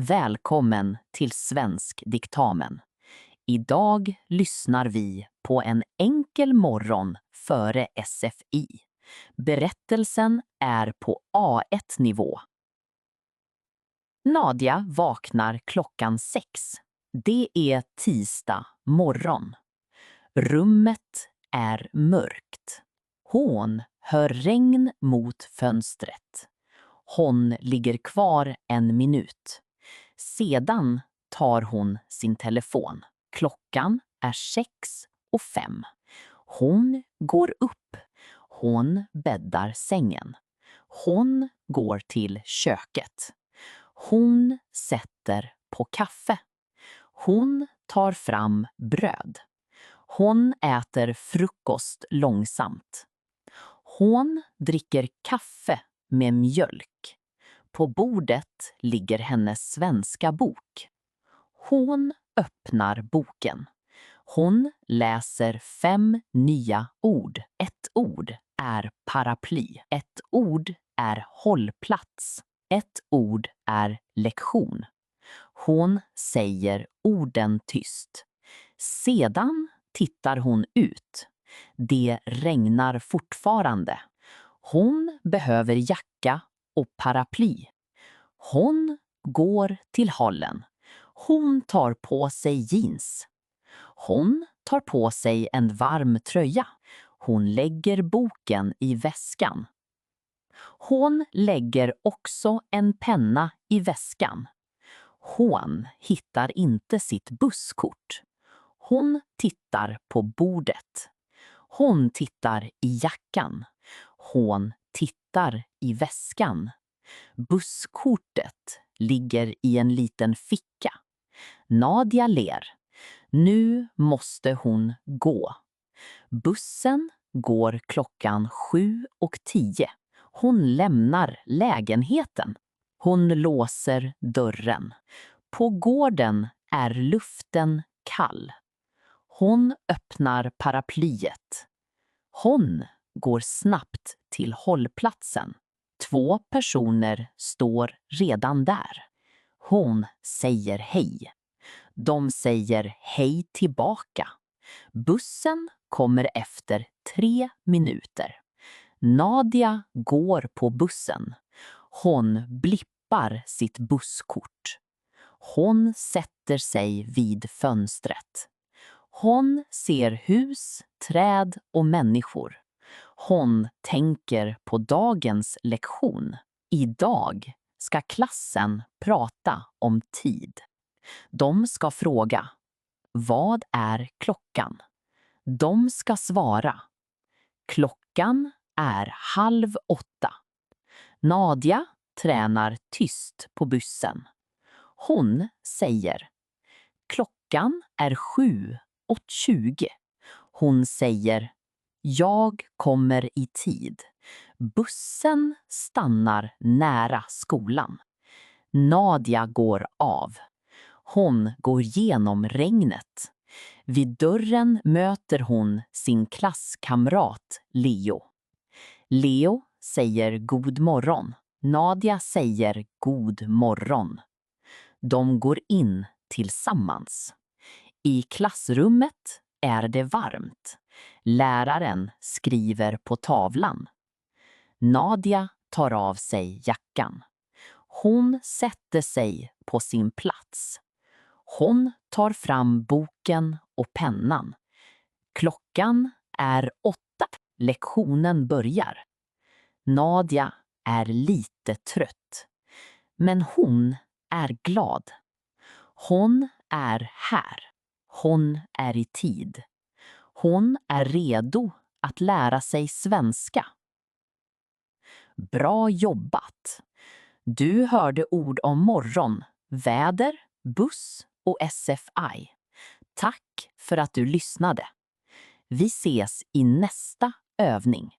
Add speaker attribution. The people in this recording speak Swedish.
Speaker 1: Välkommen till Svensk diktamen. Idag lyssnar vi på en enkel morgon före SFI. Berättelsen är på A1-nivå. Nadia vaknar klockan 6. Det är tisdag morgon. Rummet är mörkt. Hon hör regn mot fönstret. Hon ligger kvar en minut. Sedan tar hon sin telefon. Klockan är 6:05. Hon går upp. Hon bäddar sängen. Hon går till köket. Hon sätter på kaffe. Hon tar fram bröd. Hon äter frukost långsamt. Hon dricker kaffe med mjölk. På bordet ligger hennes svenska bok. Hon öppnar boken. Hon läser 5 nya ord. Ett ord är paraply. Ett ord är hållplats. Ett ord är lektion. Hon säger orden tyst. Sedan tittar hon ut. Det regnar fortfarande. Hon behöver jacka och paraply. Hon går till hallen. Hon tar på sig jeans. Hon tar på sig en varm tröja. Hon lägger boken i väskan. Hon lägger också en penna i väskan. Hon hittar inte sitt busskort. Hon tittar på bordet. Hon tittar i jackan. Hon tittar i väskan. Busskortet ligger i en liten ficka. Nadia ler. Nu måste hon gå. Bussen går klockan 7:10. Hon lämnar lägenheten. Hon låser dörren. På gården är luften kall. Hon öppnar paraplyet. Hon går snabbt till hållplatsen. 2 personer står redan där. Hon säger hej. De säger hej tillbaka. Bussen kommer efter 3 minuter. Nadia går på bussen. Hon blippar sitt busskort. Hon sätter sig vid fönstret. Hon ser hus, träd och människor. Hon tänker på dagens lektion. Idag ska klassen prata om tid. De ska fråga: vad är klockan? De ska svara: klockan är 7:30. Nadia tränar tyst på bussen. Hon säger: klockan är 7:20. Hon säger: jag kommer i tid. Bussen stannar nära skolan. Nadia går av. Hon går genom regnet. Vid dörren möter hon sin klasskamrat Leo. Leo säger god morgon. Nadia säger god morgon. De går in tillsammans. I klassrummet är det varmt. Läraren skriver på tavlan. Nadia tar av sig jackan. Hon sätter sig på sin plats. Hon tar fram boken och pennan. Klockan är 8. Lektionen börjar. Nadia är lite trött. Men hon är glad. Hon är här. Hon är i tid. Hon är redo att lära sig svenska. Bra jobbat! Du hörde ord om morgon, väder, buss och SFI. Tack för att du lyssnade. Vi ses i nästa övning.